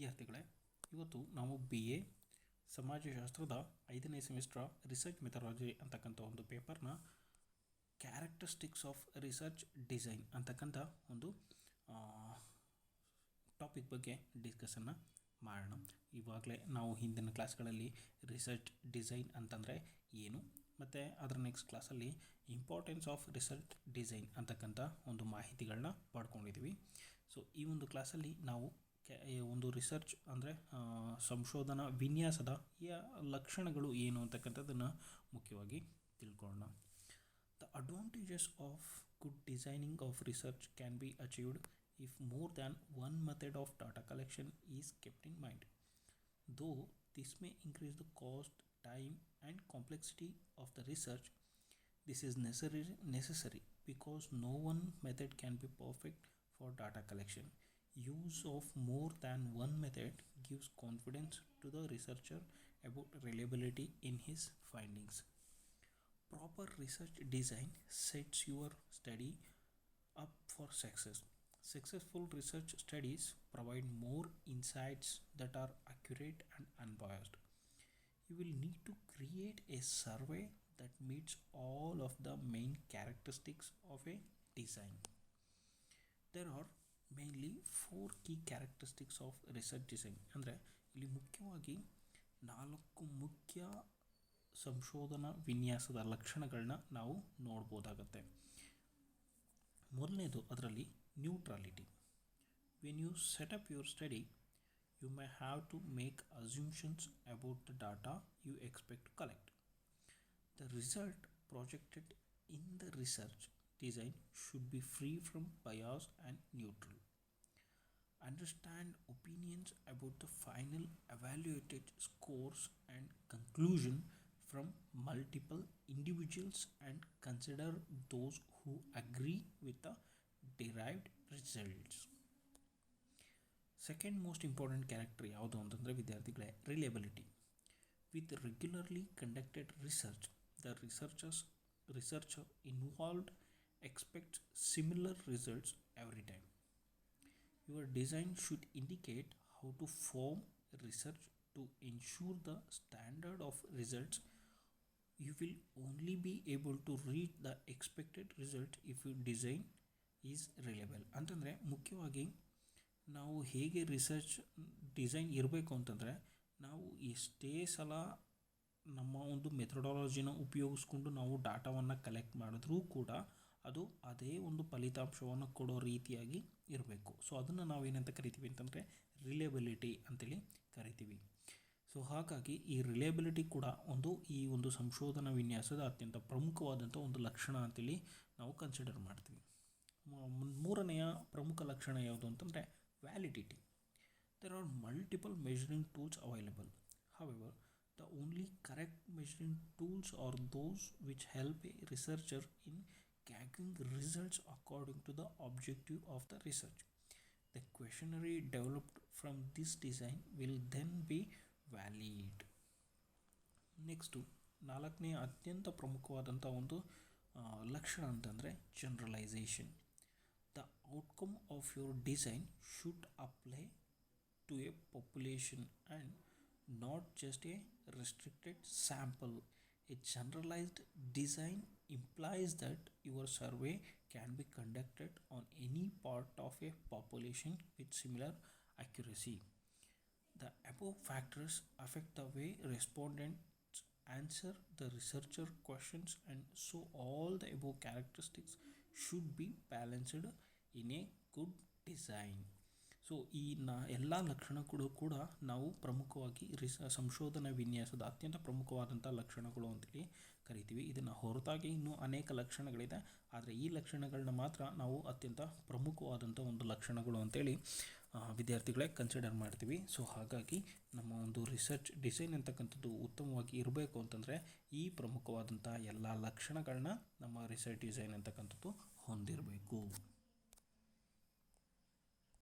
ವಿದ್ಯಾರ್ಥಿಗಳೇ, ಇವತ್ತು ನಾವು BA ಸಮಾಜಶಾಸ್ತ್ರದ 5ನೇ ಸೆಮಿಸ್ಟರ್ ರಿಸರ್ಚ್ ಮೆಥಡಾಲಜಿ ಅಂತಕ್ಕಂಥ ಒಂದು ಪೇಪರ್ನ ಕ್ಯಾರೆಕ್ಟರಿಸ್ಟಿಕ್ಸ್ ಆಫ್ ರಿಸರ್ಚ್ ಡಿಸೈನ್ ಅಂತಕ್ಕಂಥ ಒಂದು ಟಾಪಿಕ್ ಬಗ್ಗೆ ಡಿಸ್ಕಸನ್ನು ಮಾಡೋಣ. ಇವಾಗಲೇ ನಾವು ಹಿಂದಿನ ಕ್ಲಾಸ್ಗಳಲ್ಲಿ ರಿಸರ್ಚ್ ಡಿಸೈನ್ ಅಂತಂದರೆ ಏನು ಮತ್ತು ಅದರ ನೆಕ್ಸ್ಟ್ ಕ್ಲಾಸಲ್ಲಿ ಇಂಪಾರ್ಟೆನ್ಸ್ ಆಫ್ ರಿಸರ್ಚ್ ಡಿಸೈನ್ ಅಂತಕ್ಕಂಥ ಒಂದು ಮಾಹಿತಿಗಳನ್ನ ಪಡ್ಕೊಂಡಿದ್ದೀವಿ. ಸೊ ಈ ಒಂದು ಕ್ಲಾಸಲ್ಲಿ ನಾವು ಒಂದು ರಿಸರ್ಚ್ ಅಂದರೆ ಸಂಶೋಧನಾ ವಿನ್ಯಾಸದ ಲಕ್ಷಣಗಳು ಏನು ಅಂತಕ್ಕಂಥದ್ದನ್ನು ಮುಖ್ಯವಾಗಿ ತಿಳ್ಕೊಳ್ಳೋಣ. The advantages of good designing of research can be achieved if more than one method of data collection is kept in mind. Though this may increase the cost, time and complexity of the research, this is necessary because no one method can be perfect for data collection. Use of more than one method gives confidence to the researcher about reliability in his findings. Proper research design sets your study up for success. Successful research studies provide more insights that are accurate and unbiased. You will need to create a survey that meets all of the main characteristics of a design. There are mainly 4 key characteristics of research design. ಅಂದರೆ ಇಲ್ಲಿ ಮುಖ್ಯವಾಗಿ 4 ಮುಖ್ಯ ಸಂಶೋಧನಾ ವಿನ್ಯಾಸದ ಲಕ್ಷಣಗಳನ್ನ ನಾವು ನೋಡ್ಬೋದಾಗತ್ತೆ. ಮೊದಲನೇದು ಅದರಲ್ಲಿ neutrality. When you set up your study, you may have to make assumptions about the data you expect to collect. The result projected in the research design should be free from bias and neutral. Understand opinions about the final evaluated scores and conclusion from multiple individuals and consider those who agree with the derived results. Second most important character ಯಾವುದು ಅಂತಂದರೆ ವಿದ್ಯಾರ್ಥಿಗಳೇ reliability. With regularly conducted research, the researcher involved expects similar results every time. Your design should indicate how to form research to ensure the standard of results. You will only be able to reach the expected result if your design is reliable. ಅಂತಂದರೆ ಮುಖ್ಯವಾಗಿ ನಾವು ಹೇಗೆ research design ಇರಬೇಕು ಅಂತಂದರೆ ನಾವು ಎಷ್ಟೇ ಸಲ ನಮ್ಮ ಒಂದು ಮೆಥಡಾಲಜಿನ ಉಪಯೋಗಿಸ್ಕೊಂಡು ನಾವು ಡಾಟಾವನ್ನು ಕಲೆಕ್ಟ್ ಮಾಡಿದ್ರೂ ಕೂಡ ಅದು ಅದೇ ಒಂದು ಫಲಿತಾಂಶವನ್ನು ಕೊಡೋ ರೀತಿಯಾಗಿ ಇರಬೇಕು. ಸೊ ಅದನ್ನು ನಾವೇನಂತ ಕರಿತೀವಿ ಅಂತಂದರೆ ರಿಲೇಬಿಲಿಟಿ ಅಂತೇಳಿ ಕರಿತೀವಿ. ಸೊ ಹಾಗಾಗಿ ಈ ರಿಲೇಬಿಲಿಟಿ ಕೂಡ ಈ ಒಂದು ಸಂಶೋಧನಾ ವಿನ್ಯಾಸದ ಅತ್ಯಂತ ಪ್ರಮುಖವಾದಂಥ ಒಂದು ಲಕ್ಷಣ ಅಂತೇಳಿ ನಾವು ಕನ್ಸಿಡರ್ ಮಾಡ್ತೀವಿ. ಮೂರನೆಯ ಪ್ರಮುಖ ಲಕ್ಷಣ ಯಾವುದು ಅಂತಂದರೆ validity. There are multiple measuring tools available. However the only correct measuring tools are those which help a researcher in gathering results according to the objective of the research. The questionnaire developed from this design will then be valid. Next 4ನೇ ಅತ್ಯಂತ ಪ್ರಮುಖವಾದಂಥ ಒಂದು ಲಕ್ಷಣ ಅಂತಂದರೆ generalisation. The outcome of your design should apply to a population and not just a restricted sample. A generalized design implies that your survey can be conducted on any part of a population with similar accuracy. The above factors affect the way respondents answer the researcher questions, and so all the above characteristics should be balanced in a good design. So ಈ ಎಲ್ಲ ಲಕ್ಷಣಗಳು ಕೂಡ ನಾವು ಪ್ರಮುಖವಾಗಿ ಸಂಶೋಧನಾ ವಿನ್ಯಾಸದ ಅತ್ಯಂತ ಪ್ರಮುಖವಾದಂಥ ಲಕ್ಷಣಗಳು ಅಂತೇಳಿ ಕರಿತೀವಿ. ಇದನ್ನು ಹೊರತಾಗಿ ಇನ್ನೂ ಅನೇಕ ಲಕ್ಷಣಗಳಿದೆ, ಆದರೆ ಈ ಲಕ್ಷಣಗಳನ್ನ ಮಾತ್ರ ನಾವು ಅತ್ಯಂತ ಪ್ರಮುಖವಾದಂಥ ಒಂದು ಲಕ್ಷಣಗಳು ಅಂತೇಳಿ ವಿದ್ಯಾರ್ಥಿಗಳೇ ಕನ್ಸಿಡರ್ ಮಾಡ್ತೀವಿ. ಸೊ ಹಾಗಾಗಿ ನಮ್ಮ ಒಂದು ರಿಸರ್ಚ್ ಡಿಸೈನ್ ಅಂತಕ್ಕಂಥದ್ದು ಉತ್ತಮವಾಗಿ ಇರಬೇಕು ಅಂತಂದರೆ ಈ ಪ್ರಮುಖವಾದಂಥ ಎಲ್ಲ ಲಕ್ಷಣಗಳನ್ನ ನಮ್ಮ ರಿಸರ್ಚ್ ಡಿಸೈನ್ ಅಂತಕ್ಕಂಥದ್ದು ಹೊಂದಿರಬೇಕು.